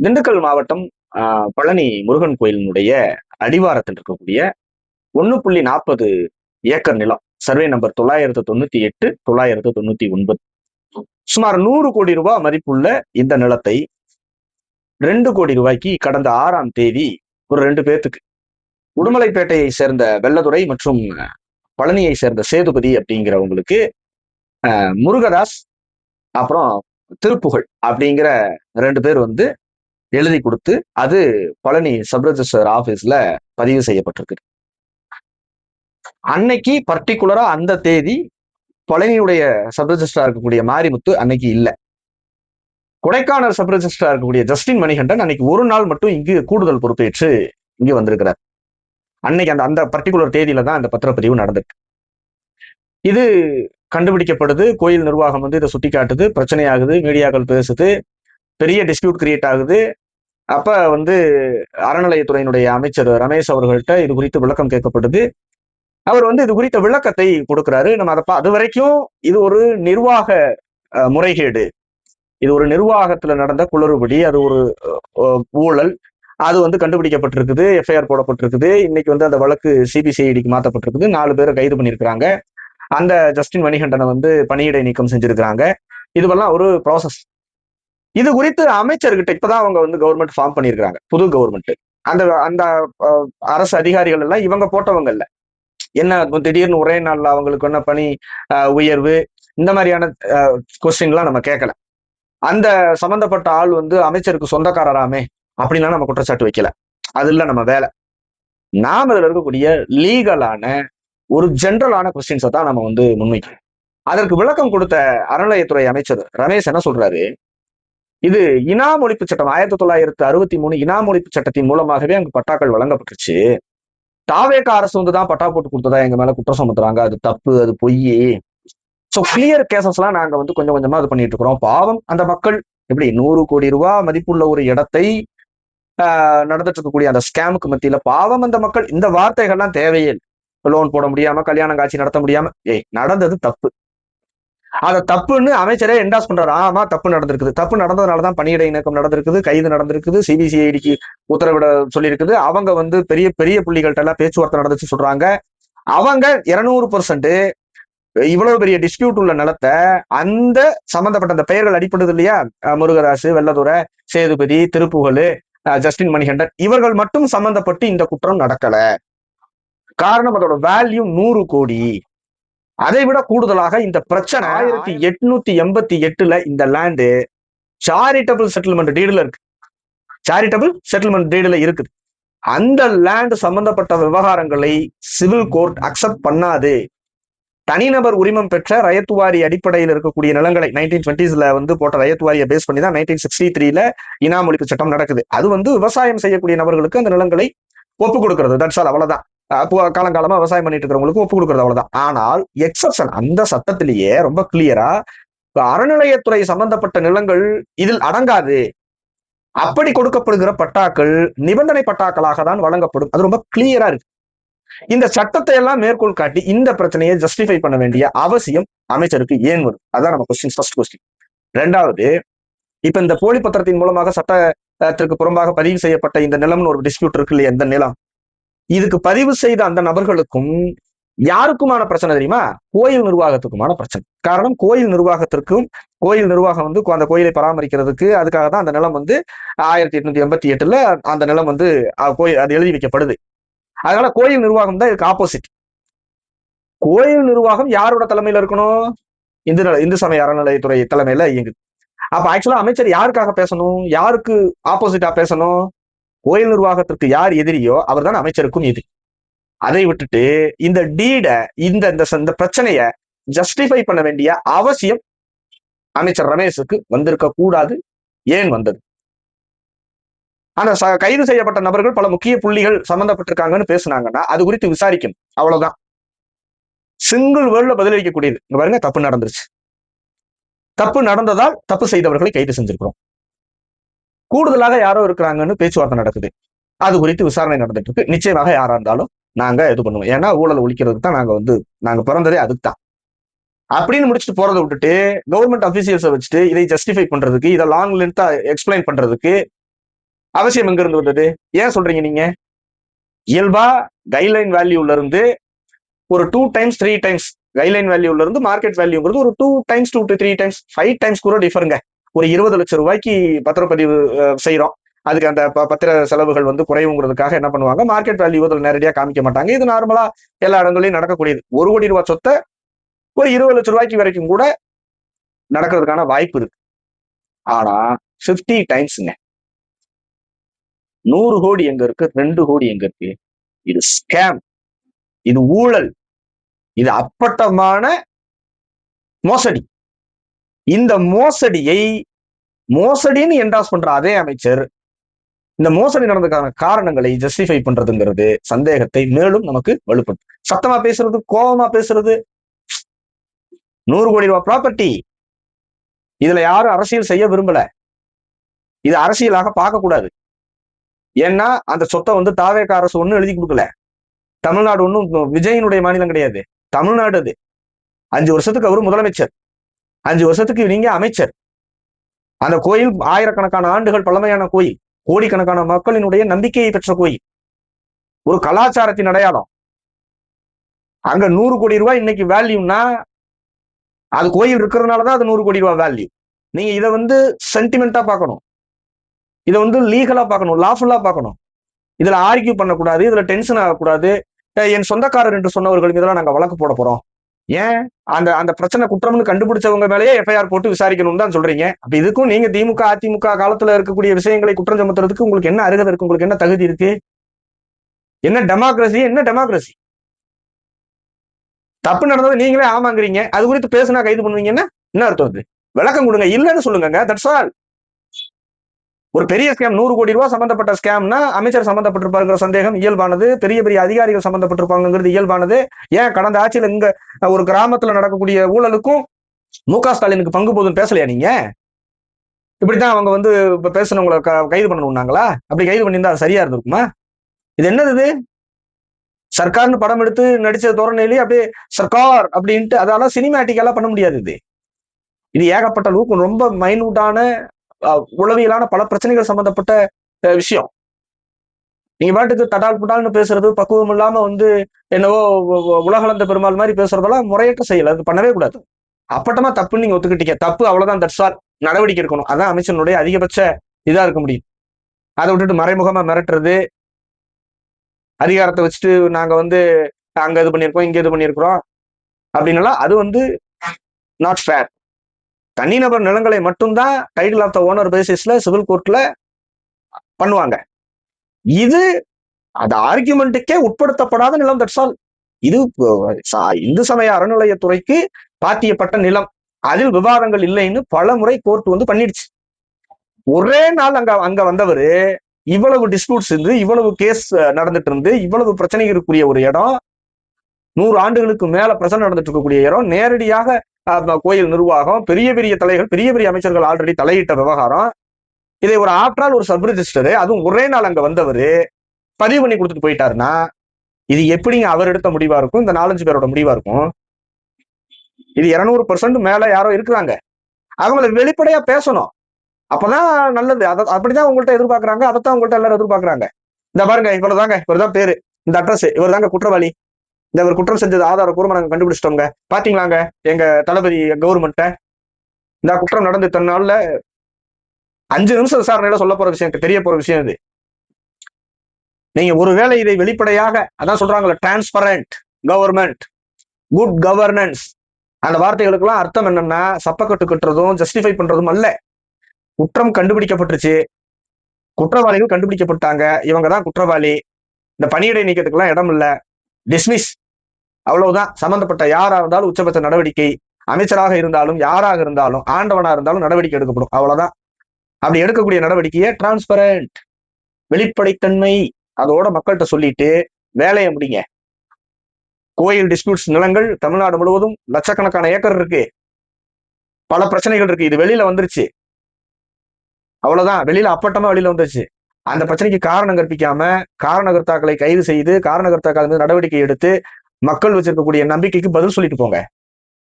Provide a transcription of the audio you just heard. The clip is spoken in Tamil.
திண்டுக்கல் மாவட்டம் பழனி முருகன் கோயிலினுடைய அடிவாரத்தில் இருக்கக்கூடிய 1.40 ஏக்கர் நிலம், சர்வே நம்பர் 998 999, சுமார் 100 கோடி ரூபாய் மதிப்புள்ள இந்த நிலத்தை 2 கோடி ரூபாய்க்கு கடந்த 6ஆம் தேதி ஒரு 2 பேர்த்துக்கு, உடுமலைப்பேட்டையை சேர்ந்த வெள்ளதுரை மற்றும் பழனியை சேர்ந்த சேதுபதி அப்படிங்கிறவங்களுக்கு முருகதாஸ் அப்புறம் திருப்புகழ் அப்படிங்கிற 2 பேர் வந்து எழுதி கொடுத்து அது பழனி சப் ரெஜிஸ்டர் ஆபீஸ்ல பதிவு செய்யப்பட்டிருக்கு. அன்னைக்கு பர்டிகுலரா அந்த தேதி பழனியுடைய சப் ரெஜிஸ்டரா இருக்கக்கூடிய மாரிமுத்து அன்னைக்கு இல்ல. கொடைக்கானல் சப் ரெஜிஸ்டரா இருக்கக்கூடிய ஜஸ்டின் மணிகண்டன் அன்னைக்கு ஒரு நாள் மட்டும் இங்கு கூடுதல் பொறுப்பேற்று இங்கு வந்திருக்கிறார். அன்னைக்கு அந்த பர்டிகுலர் தேதியில தான் அந்த பத்திரப்பதிவு நடந்திருக்கு. இது கண்டுபிடிக்கப்படுது. கோயில் நிர்வாகம் வந்து இதை சுட்டி காட்டுது, பிரச்சனையாகுது, மீடியாக்கள் பேசுது, பெரிய டிஸ்பியூட் கிரியேட் ஆகுது. அப்ப வந்து அறநிலையத்துறையினுடைய அமைச்சர் ரமேஷ் அவர்கள்ட்ட இது குறித்து விளக்கம் கேட்கப்படுது. அவர் வந்து இது குறித்த விளக்கத்தை கொடுக்கிறாரு. நம்ம அது வரைக்கும் இது ஒரு நிர்வாக முறைகேடு, இது ஒரு நிர்வாகத்துல நடந்த குளறுபடி, அது ஒரு ஊழல், அது வந்து கண்டுபிடிக்கப்பட்டிருக்குது, எஃப்ஐஆர் போடப்பட்டிருக்குது. இன்னைக்கு வந்து அந்த வழக்கு சிபிசிஐடிக்கு மாற்றப்பட்டிருக்குது. 4 பேரை கைது பண்ணியிருக்கிறாங்க. அந்த ஜஸ்டின் மணிகண்டனை வந்து பணியிடை நீக்கம் செஞ்சிருக்கிறாங்க. இதுவெல்லாம் ஒரு ப்ராசஸ். இது குறித்து அமைச்சர்கிட்ட இப்பதான் அவங்க வந்து கவர்மெண்ட் ஃபார்ம் பண்ணியிருக்கிறாங்க, புது கவர்மெண்ட். அந்த அந்த அரசு அதிகாரிகள் எல்லாம் இவங்க போட்டவங்க இல்ல. என்ன திடீர்னு ஒரே நாள்ல அவங்களுக்கு என்ன பணி உயர்வு, இந்த மாதிரியான கொஸ்டின்லாம் நம்ம கேட்கல. அந்த சம்பந்தப்பட்ட ஆள் வந்து அமைச்சருக்கு சொந்தக்காரராமே அப்படின்லாம் நம்ம குற்றச்சாட்டு வைக்கல. அது இல்ல நம்ம வேலை. நாம இதுல இருக்கக்கூடிய லீகலான ஒரு ஜென்ரலான கொஸ்டின்ஸை தான் நம்ம வந்து முன்வைக்கிறோம். அதற்கு விளக்கம் கொடுத்த அறநிலையத்துறை அமைச்சர் ரமேஷ் என்ன சொல்றாரு, இது இனாம் ஒழிப்பு சட்டம் 1963 இனாம் ஒழிப்பு சட்டத்தின் மூலமாகவே அங்கு பட்டாக்கள் வழங்கப்பட்டுருச்சு. தாவேக அரசு வந்துதான் பட்டா போட்டு கொடுத்ததா எங்க மேல குற்றம் சுமத்துறாங்க. அது தப்பு, அது பொய். சோ கிளியர் கேசஸ் எல்லாம் நாங்க வந்து கொஞ்சம் கொஞ்சமா இது பண்ணிட்டு இருக்கிறோம். பாவம் அந்த மக்கள் எப்படி 100 கோடி ரூபாய் மதிப்புள்ள ஒரு இடத்தை நடந்துட்டு இருக்கக்கூடிய அந்த ஸ்கேமுக்கு மத்தியில பாவம் அந்த மக்கள். இந்த வார்த்தைகள்லாம் தேவையே, லோன் போட முடியாம, கல்யாணம் காட்சி நடத்த முடியாம, நடந்தது தப்பு. அதை தப்புன்னு அமைச்சரே என்டாஸ் பண்றாரு. ஆமா தப்பு நடந்திருக்குது, தப்பு நடந்ததுனாலதான் பணியிடை நீக்கம் நடந்திருக்குது, கைது நடந்திருக்குது, சிபிசிஐடிக்கு உத்தரவிட சொல்லியிருக்குது. அவங்க வந்து பெரிய பெரிய புள்ளிகள்ட்ட எல்லாம் பேச்சுவார்த்தை நடந்துச்சு சொல்றாங்க. அவங்க 200% இவ்வளவு பெரிய டிஸ்பியூட் உள்ள நிலத்தை அந்த சம்பந்தப்பட்ட அந்த பெயர்கள் அடிப்படுது இல்லையா, முருகதாஸ், வெள்ளதுரை, சேதுபதி, திருப்புகழ், ஜஸ்டின் மணிகண்டன், இவர்கள் மட்டும் சம்பந்தப்பட்டு இந்த குற்றம் நடக்கல. காரணம் அதோட வேல்யூ 100 கோடி. அதை விட கூடுதலாக இந்த பிரச்சனை 1888 இந்த லேண்டு சாரிட்டபிள் செட்டில்மெண்ட் டீடுல இருக்கு. சாரிட்டபிள் செட்டில்மெண்ட் டீடுல இருக்குது. அந்த லேண்ட் சம்பந்தப்பட்ட விவகாரங்களை சிவில் கோர்ட் அக்செப்ட் பண்ணாது. தனிநபர் உரிமம் பெற்ற ரயத்துவாரி அடிப்படையில் இருக்கக்கூடிய நிலங்களை 1920s வந்து போட்ட ரயத்துவாரியை பேஸ் பண்ணி தான் 1963 இனாம் ஒழிப்பு சட்டம் நடக்குது. அது வந்து விவசாயம் செய்யக்கூடிய நபர்களுக்கு அந்த நிலங்களை ஒப்பு கொடுக்கிறது. தட்ஸ் ஆல், அவ்வளவுதான். காலங்காலமா விவசாயம் பண்ணிட்டு இருக்கிறவங்களுக்கு ஒப்பு கொடுக்கறது, அவ்வளவுதான். ஆனால் எக்ஸப்ஷன் அந்த சட்டத்திலேயே ரொம்ப கிளியரா அறநிலையத்துறை சம்பந்தப்பட்ட நிலங்கள் இதில் அடங்காது. அப்படி கொடுக்கப்படுகிற பட்டாக்கள் நிபந்தனை பட்டாக்களாக தான் வழங்கப்படும். அது ரொம்ப கிளியரா இருக்கு. இந்த சட்டத்தை எல்லாம் மேற்கோள் காட்டி இந்த பிரச்சனையை ஜஸ்டிஃபை பண்ண வேண்டிய அவசியம் அமைச்சருக்கு ஏன் வரும்? அதான் நம்ம கொஸ்டின், ஃபர்ஸ்ட் கொஸ்டின். 2வது, இப்ப இந்த போலி பத்திரத்தின் மூலமாக சட்டத்திற்கு புறம்பாக பதிவு செய்யப்பட்ட இந்த நிலம்னு ஒரு டிஸ்பியூட் இருக்கு இல்லையா, இந்த நிலம், இதுக்கு பதிவு செய்த அந்த நபர்களுக்கும் யாருக்குமான பிரச்சனை தெரியுமா? கோயில் நிர்வாகத்துக்குமான பிரச்சனை. காரணம், கோயில் நிர்வாகம் வந்து அந்த கோயிலை பராமரிக்கிறதுக்கு அதுக்காக தான் அந்த நிலம் வந்து 1888 அந்த நிலம் வந்து அது எழுதி வைக்கப்படுது. அதனால கோயில் நிர்வாகம் தான் இதுக்கு ஆப்போசிட். கோயில் நிர்வாகம் யாரோட தலைமையில இருக்கணும்? இந்து சமய அறநிலையத்துறை தலைமையில இயங்குது. அப்ப ஆக்சுவலா அமைச்சர் யாருக்காக பேசணும்? யாருக்கு ஆப்போசிட்டா பேசணும்? கோயில் நிர்வாகத்திற்கு யார் எதிரியோ அவர் தான் அமைச்சருக்கும் எதிரி. அதை விட்டுட்டு இந்த டீட இந்த பிரச்சனைய ஜஸ்டிஃபை பண்ண வேண்டிய அவசியம் அமைச்சர் ரமேஷுக்கு வந்திருக்க கூடாது. ஏன் வந்தது? ஆனா கைது செய்யப்பட்ட நபர்கள் பல முக்கிய புள்ளிகள் சம்பந்தப்பட்டிருக்காங்கன்னு பேசுனாங்கன்னா அது குறித்து விசாரிக்கணும், அவ்வளவுதான். சிங்கிள் வேர்ட்ல பதிலளிக்கக்கூடியது. இங்க பாருங்க, தப்பு நடந்துருச்சு, தப்பு நடந்ததால் தப்பு செய்தவர்களை கைது செஞ்சிருக்கிறோம், கூடுதலாக யாரோ இருக்கிறாங்கன்னு பேச்சுவார்த்தை நடக்குது, அது குறித்து விசாரணை நடந்துட்டு இருக்கு. நிச்சயமாக யாரா இருந்தாலும் நாங்க இது பண்ணுவோம். ஏன்னா ஊழல் ஒழிக்கிறதுக்கு தான் நாங்க பிறந்ததே அதுக்கு தான் அப்படின்னு முடிச்சுட்டு போறதை விட்டுட்டு கவர்மெண்ட் அபிஷியல்ஸை வச்சுட்டு இதை ஜஸ்டிஃபை பண்றதுக்கு, இதை லாங் லென்த்தா எக்ஸ்பிளைன் பண்றதுக்கு அவசியம் எங்க இருந்து வந்தது? ஏன் சொல்றீங்க நீங்க? இயல்பா கைட்லைன் வேல்யூல இருந்து ஒரு 2 டைம்ஸ் 3 டைம்ஸ் கைட்லைன் வேல்யூல இருந்து மார்க்கெட் வேல்யூங்கிறது ஒரு 2 டைம்ஸ் 2 to 3 டைம்ஸ் 5 டைம்ஸ் கூட டிஃபருங்க. ஒரு 20 லட்சம் ரூபாய்க்கு பத்திரப்பதிவு செய்யறோம். அதுக்கு அந்த பத்திர செலவுகள் வந்து குறைவுங்கிறதுக்காக என்ன பண்ணுவாங்க, மார்க்கெட் வேல்யூ அதில் நேரடியாக காமிக்க மாட்டாங்க. இது நார்மலா எல்லா இடங்களையும் நடக்கக்கூடியது. 1 கோடி ரூபாய் சொத்தை ஒரு 20 லட்சம் ரூபாய்க்கு வரைக்கும் கூட நடக்கிறதுக்கான வாய்ப்பு இருக்கு. ஆனா 50 டைம்ஸ்ங்க. 100 கோடி எங்க இருக்கு, 2 கோடி எங்க இருக்கு? இது ஸ்கேம், இது ஊழல், இது அப்பட்டமான மோசடி. இந்த மோசடியை மோசடின்னு என்டாஸ் பண்ற அதே அமைச்சர் இந்த மோசடி நடந்ததுக்கான காரணங்களை ஜஸ்டிஃபை பண்றதுங்கிறது சந்தேகத்தை மேலும் நமக்கு வலுப்படுத்தும். சத்தமா பேசுறது, கோபமா பேசுறது. 100 கோடி ரூபாய் ப்ராப்பர்ட்டி, இதுல யாரும் அரசியல் செய்ய விரும்பல. இது அரசியலாக பார்க்க கூடாது. ஏன்னா அந்த சொத்தை வந்து தாவேக அரசு ஒண்ணும் எழுதி கொடுக்கல. தமிழ்நாடு ஒன்றும் விஜயனுடைய மாநிலம் கிடையாது. தமிழ்நாடு அது. 5 வருஷத்துக்கு அவரு முதலமைச்சர், 5 வருஷத்துக்கு நீங்க அமைச்சர். அந்த கோயில் ஆயிரக்கணக்கான ஆண்டுகள் பழமையான கோயில், கோடிக்கணக்கான மக்களினுடைய நம்பிக்கையை பெற்ற கோயில், ஒரு கலாச்சாரத்தின் அடையாளம். அங்க 100 கோடி ரூபாய் இன்னைக்கு வேல்யூன்னா அது கோயில் இருக்கிறதுனாலதான் அது 100 கோடி ரூபாய் வேல்யூ. நீங்க இதை வந்து சென்டிமெண்டா பார்க்கணும், இதை வந்து லீகலா பார்க்கணும், லாஃபுல்லா பார்க்கணும். இதுல ஆர்கியூ பண்ணக்கூடாது, இதுல டென்ஷன் ஆகக்கூடாது. என் சொந்தக்காரர் என்று சொன்னவர்கள் இதெல்லாம் நாங்க வழக்கு போட போறோம். ஏன் அந்த அந்த பிரச்சனை குற்றம்னு கண்டுபிடிச்சவங்க மேலேயே எஃப்ஐஆர் போட்டு விசாரிக்கணும்னு தான் சொல்றீங்க. அப்ப இதுக்கும் நீங்க திமுக அதிமுக காலத்துல இருக்கக்கூடிய விஷயங்களை குற்றம் சுமத்துறதுக்கு உங்களுக்கு என்ன அருகதை இருக்கு, உங்களுக்கு என்ன தகுதி இருக்கு? என்ன டெமோக்ரஸி, என்ன டெமோக்ரஸி? தப்பு நடந்தது நீங்களே ஆமாங்கிறீங்க, அது குறித்து பேசினா கைது பண்ணுவீங்கன்னா என்ன அர்த்தம்? அது விளக்கம் கொடுங்க, இல்லைன்னு சொல்லுங்க. That's all. ஒரு பெரிய ஸ்கேம் 100 கோடி ரூபாய் சம்பந்தப்பட்ட ஸ்கேம்னா அமைச்சர் சம்பந்தப்பட்டிருப்பாருங்கிற சந்தேகம் இயல்பானது, பெரிய பெரிய அதிகாரிகள் சம்பந்தப்பட்டிருப்பாங்கிறது இயல்பானது. ஏன் கடந்த ஆட்சியில் இங்க ஒரு கிராமத்துல நடக்கக்கூடிய ஊழலுக்கும் மு.க. ஸ்டாலினுக்கு பங்கு போதுன்னு பேசலையா நீங்க? இப்படித்தான் அவங்க வந்து இப்ப பேசுனவங்களை கைது பண்ணணும்னாங்களா? அப்படி கைது பண்ணியிருந்தா அது சரியா இருந்திருக்குமா? இது என்னது? இது சர்க்கார்னு படம் எடுத்து நடிச்ச தோரணையிலேயே அப்படியே சர்க்கார் அப்படின்ட்டு அதெல்லாம் சினிமேட்டிக்கெல்லாம் பண்ண முடியாது. இது ஏகப்பட்ட லூக்கு, ரொம்ப மைனூட்டான உளவியலான பல பிரச்சனைகள் சம்பந்தப்பட்ட விஷயம். நீங்க பாட்டுக்கு தடால் புடால்னு பேசுறது, பக்குவம் இல்லாம வந்து என்னவோ உலகளந்த பெருமாள் மாதிரி பேசுறதெல்லாம் முறையற்ற செயல். அது பண்ணவே கூடாது. அப்பட்டமா தப்புன்னு நீங்க ஒத்துக்கிட்டீங்க, தப்பு, அவ்வளவுதான். That's all. நடவடிக்கை எடுக்கணும், அதான் அமைச்சனுடைய அதிகபட்ச இதா இருக்க முடியும். அதை விட்டுட்டு மறைமுகமா மிரட்டுறது, அதிகாரத்தை வச்சுட்டு நாங்க வந்து அங்க இது பண்ணியிருக்கோம், இங்க இது பண்ணியிருக்கிறோம் அப்படின்னால அது வந்து நாட் ஃபேர். தனிநபர் நிலங்களை மட்டும்தான் டைட்டில் ஆஃப் த ஓனர் பேசிஸ்ல சிவில் கோர்ட்ல பண்ணுவாங்க. இது அது ஆர்குமெண்ட்டுக்கே உட்படுத்தப்படாத நிலம். That's all. இது இந்து சமய அறநிலையத்துறைக்கு பாத்தியப்பட்ட நிலம், அதில் விவாதங்கள் இல்லைன்னு பல முறை கோர்ட் வந்து பண்ணிடுச்சு. ஒரே நாள் அங்க வந்தவரு இவ்வளவு டிஸ்பியூட்ஸ் இருந்து, இவ்வளவு கேஸ் நடந்துட்டு இருந்து, இவ்வளவு பிரச்சனைகளுக்குரிய ஒரு இடம், 100 ஆண்டுகளுக்கு மேல பிரச்சனை நடந்துட்டு இருக்கக்கூடிய இடம், நேரடியாக கோயில் நிர்வாகம், பெரிய பெரிய தலைகள், பெரிய பெரிய அமைச்சர்கள் ஆல்ரெடி தலையிட்ட விவகாரம். இதை ஒரு ஆஃப்டர் ஒரு சப் ரிஜிஸ்டர், அதுவும் ஒரே நாள் அங்க வந்தவர் பதிவு பண்ணி கொடுத்துட்டு போயிட்டாருன்னா இது எப்படிங்க அவர் எடுத்த முடிவா இருக்கும்? இந்த 4-5 பேரோட முடிவா இருக்கும்? இது 200% மேல யாரோ இருக்கிறாங்க, அவங்கள வெளிப்படையா பேசணும், அப்பதான் நல்லது. அப்படிதான் உங்கள்கிட்ட எதிர்பார்க்கறாங்க, அதைத்தான் உங்கள்கிட்ட எல்லாரும் எதிர்பார்க்கறாங்க. இந்த பாருங்க, இவர்தான் பேரு, இந்த அட்ரஸ், இவர் தாங்க குற்றவாளி, இந்த ஒரு குற்றம் செஞ்சது ஆதாரப்பூர்வமா நாங்க கண்டுபிடிச்சிட்டோங்க, பாத்தீங்களாங்க எங்க தளபதி கவர்மெண்ட்ட, இந்த குற்றம் நடந்து தன்னால 5 நிமிஷம் விசாரணையில சொல்ல போற விஷயம், தெரிய போற விஷயம் இது. நீங்க ஒருவேளை இதை வெளிப்படையாக, அதான் சொல்றாங்கல்ல டிரான்ஸ்பரண்ட் கவர்மெண்ட், குட் கவர்னன்ஸ், அந்த வார்த்தைகளுக்கெல்லாம் அர்த்தம் என்னன்னா சப்பக்கட்டு கட்டுறதும் ஜஸ்டிஃபை பண்றதும் அல்ல. குற்றம் கண்டுபிடிக்கப்பட்டுருச்சு, குற்றவாளிகள் கண்டுபிடிக்கப்பட்டாங்க, இவங்கதான் குற்றவாளி, இந்த பணியிடை நீக்கத்துக்கெல்லாம் இடம் இல்ல, டிஸ்மிஸ், அவ்வளவுதான். சம்பந்தப்பட்ட யாரா இருந்தாலும் உச்சபட்ச நடவடிக்கை, அமைச்சராக இருந்தாலும் யாராக இருந்தாலும் ஆண்டவனா இருந்தாலும் நடவடிக்கை எடுக்கப்படும், அவ்வளவுதான். அப்படி எடுக்கக்கூடிய நடவடிக்கையை டிரான்ஸ்பரண்ட், வெளிப்படைத்தன்மை, அதோட மக்கள்கிட்ட சொல்லிட்டு வேலையை முடிங்க. கோயில் டிஸ்பியூட்ஸ் நிலங்கள் தமிழ்நாடு முழுவதும் லட்சக்கணக்கான ஏக்கர் இருக்கு, பல பிரச்சனைகள் இருக்கு, இது வெளியில வந்துருச்சு, அவ்வளவுதான். வெளியில அப்பட்டமா வெளியில வந்துருச்சு. அந்த பிரச்சனைக்கு காரணம் கற்பிக்காம காரணகர்த்தாக்களை கைது செய்து காரணகர்த்தாக்கள் மீது நடவடிக்கை எடுத்து மக்கள் வச்சிருக்கக்கூடிய நம்பிக்கைக்கு பதில் சொல்லிட்டு போங்க.